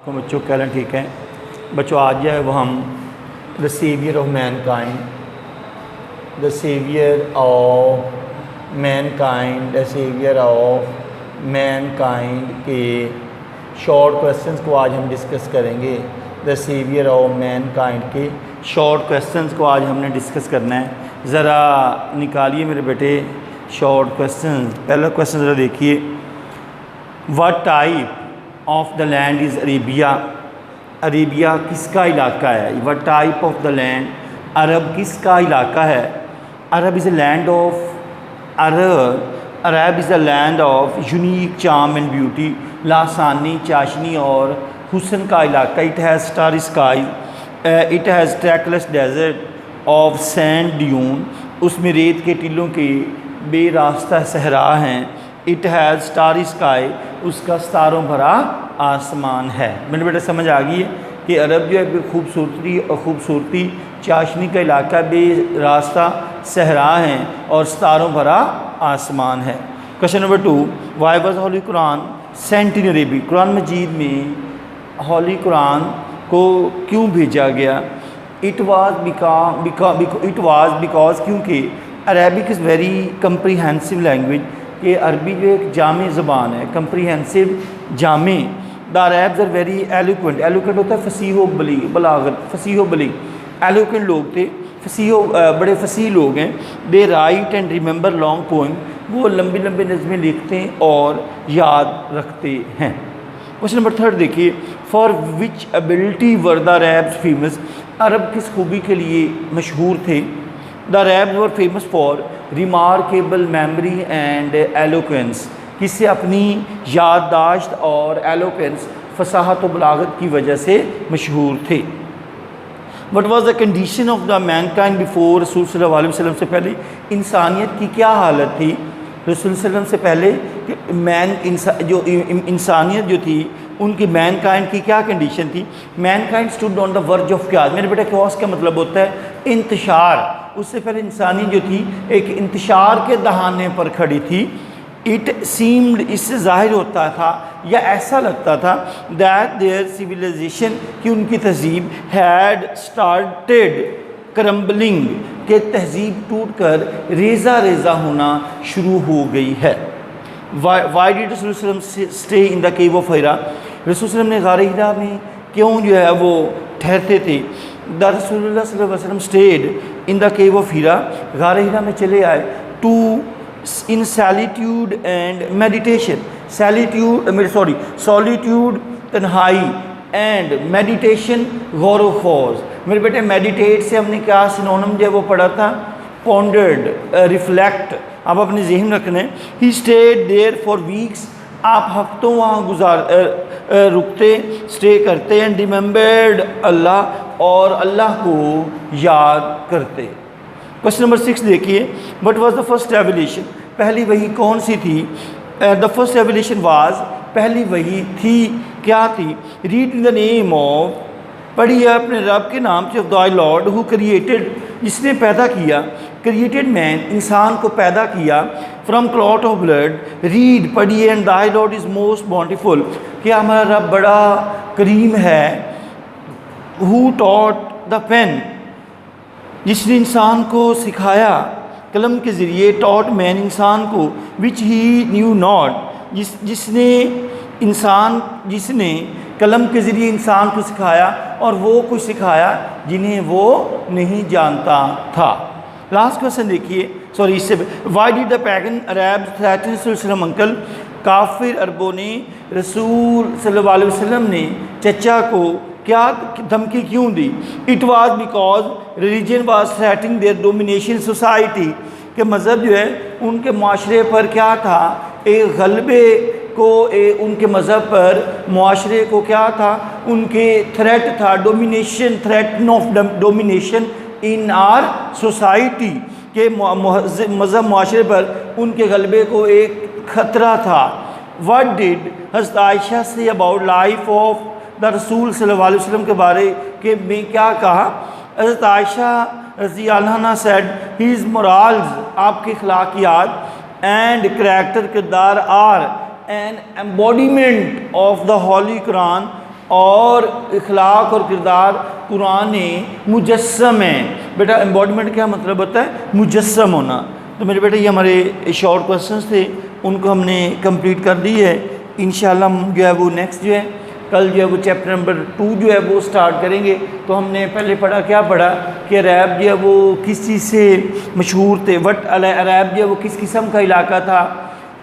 بچوں کہنا ٹھیک ہے بچوں آج جو ہے وہ ہم the saviour of mankind the saviour of mankind the saviour of mankind کے شارٹ کویسچنس کو آج ہم ڈسکس کریں گے. The saviour of mankind کے شارٹ کویسچنس کو آج ہم نے ڈسکس کرنا ہے. ذرا نکالیے میرے بیٹے شارٹ کویسچن. پہلا کویسچن ذرا دیکھیے. What type of the land is Arabia. Arabia کس کا علاقہ ہے؟ What type of the land. عرب کس کا علاقہ ہے؟ Arab is a land of Arab is a land of unique charm and beauty. لاسانی چاشنی اور حسن کا علاقہ. It has star sky. It has trackless desert of sand dune. اس میں ریت کے ٹیلوں کے بے راستہ صحرا ہیں. It has star sky. اس کا ستاروں بھرا آسمان ہے. میرے بیٹے سمجھ آ گئی ہے کہ عرب جو ہے خوبصورتی چاشنی کا علاقہ بے راستہ صحرا ہیں اور ستاروں بھرا آسمان ہے. Question number 2. Why was holy Quran sent in عربی. قرآن مجید میں ہولی قرآن کو کیوں بھیجا گیا؟ اٹ واز بیکاز کیونکہ Arabic is very comprehensive language. کہ عربی جو ایک جامع زبان ہے. کمپریہنسو جامع. The Arabs are very eloquent. Eloquent ہوتا ہے فصیح و بلیغ. بلاغت فصیح و بلیغ. ایلوکوینٹ لوگ تھے. بڑے فصیح لوگ ہیں. They write and remember long poem. وہ لمبی لمبی نظمیں لکھتے ہیں اور یاد رکھتے ہیں. کویشچن نمبر 3 دیکھیے. For which ability were the Arabs famous. عرب کس خوبی کے لیے مشہور تھے؟ The Arabs were famous for remarkable memory and eloquence. کس سے؟ اپنی یادداشت اور ایلوکوینس فصاحت و بلاغت کی وجہ سے مشہور تھے. What was the condition of the mankind before رسول صلی اللہ علیہ وسلم سے پہلے انسانیت کی کیا حالت تھی؟ رسول صلی اللہ علیہ وسلم سے پہلے انسانیت جو تھی ان کی مین کائنڈ کی کیا کنڈیشن تھی؟ Mankind stood on the verge of chaos. میرے بیٹا کیاس کا مطلب ہوتا ہے انتشار. اس سے پہلے انسانی جو تھی ایک انتشار کے دہانے پر کھڑی تھی. اٹ سیمڈ اس سے ظاہر ہوتا تھا یا ایسا لگتا تھا دیٹ دیئر سویلائزیشن کہ ان کی تہذیب ہیڈ اسٹارٹیڈ کرمبلنگ کہ تہذیب ٹوٹ کر ریزہ ریزہ ہونا شروع ہو گئی ہے. وائی ڈیڈ رسول اللہ علیہ وسلم stay in the Q of ہیرا. رسول اللہ علیہ وسلم نے غار ہیرا میں کیوں جو ہے وہ ٹھہرتے تھے؟ دا رسول اللہ صلی اللہ علیہ وسلم stayed in the Q of ہیرا. غار ہیرا میں چلے آئے ٹو ان سیلیٹیوڈ اینڈ میڈیٹیشن. سولیٹیوڈ تنہائی اینڈ میڈیٹیشن غور و خوض. میرے بیٹے میڈیٹیٹ سے ہم نے کیا سنونم جو ہے وہ پڑھا تھا؟ Pondered reflect. آپ اپنے ذہن رکھنا ہے. ہی اسٹیڈ دیئر فار ویکس. آپ ہفتوں وہاں رکتے اسٹے کرتے اینڈ ریممبرڈ اللہ اور اللہ کو یاد کرتے. کویشچن نمبر 6 دیکھیے. What was the first revelation. پہلی وحی کون سی تھی؟ دا فرسٹ ریویلیشن واز پہلی وحی تھی کیا تھی؟ Read in the name of. پڑھیے اپنے رب کے نام سے. Of the lord who created جس نے پیدا کیا. کریٹڈ مین انسان کو پیدا کیا. From clot of blood. Read پڑھیے. And the Lord is most bountiful کہ ہمارا رب بڑا کریم ہے. ہو ٹاٹ دا پین جس نے انسان کو سکھایا قلم کے ذریعے. ٹاٹ مین انسان کو. وچ ہی نیو ناٹ جس نے قلم کے ذریعے انسان کو سکھایا اور وہ کچھ سکھایا جنہیں وہ نہیں جانتا تھا. لاسٹ کویسچن دیکھیے. اس سے why did the pagan Arab threaten رسول صلی اللہ علیہ وسلم انکل. کافر عربوں نے رسول صلی اللہ علیہ وسلم نے چچا کو کیا دھمکی کیوں دی؟ It was because religion was threatening their domination society. کہ مذہب جو ہے ان کے معاشرے پر کیا تھا؟ ایک غلبے کو ان کے مذہب پر معاشرے کو کیا تھا؟ ان کے تھریٹ تھا. Domination. Threaten of domination in our society. کہ مذہب معاشرے پر ان کے غلبے کو ایک خطرہ تھا. واٹ ڈیڈ حضرت عائشہ سے اباؤٹ لائف آف دا رسول صلی اللہ علیہ وسلم کے بارے میں کیا کہا؟ حضرت عائشہ رضی اللہ عنہا سیڈ ہیز مورالز آپ کے اخلاقیات اینڈ کریکٹر کردار are an embodiment of the holy Quran اور اخلاق اور کردار قرآن مجسم ہے. بیٹا امبوڈمنٹ کیا مطلب ہوتا ہے؟ مجسم ہونا. تو میرے بیٹے یہ ہمارے شارٹ کوسچنس تھے، ان کو ہم نے کمپلیٹ کر دی ہے. انشاءاللہ ہم جو ہے وہ نیکسٹ جو ہے کل جو ہے وہ چیپٹر نمبر 2 جو ہے وہ سٹارٹ کریں گے. تو ہم نے پہلے پڑھا، کیا پڑھا کہ عرب جو ہے وہ کس چیز سے مشہور تھے، عرب جو ہے وہ کس قسم کا علاقہ تھا،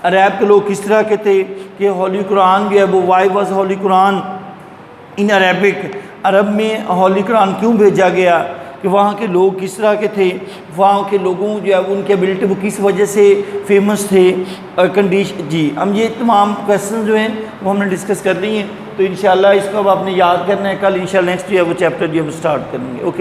عرب کے لوگ کس طرح کے تھے، کہ ہولی قرآن جو ہے وہ why was holy Quran in Arabic, عرب میں ہولی قرآن کیوں بھیجا گیا، کہ وہاں کے لوگ کس طرح کے تھے، وہاں کے لوگوں جو ہے ان کے ایبلٹی وہ کس وجہ سے فیمس تھے کنڈیشن. جی ہم یہ تمام کویسچن جو ہیں وہ ہم نے ڈسکس کر لی ہیں. تو انشاءاللہ اس کو اب آپ نے یاد کرنا ہے. کل انشاءاللہ نیکسٹ جو ہے وہ چیپٹر جو ہے وہ سٹارٹ کریں گے. اوکے.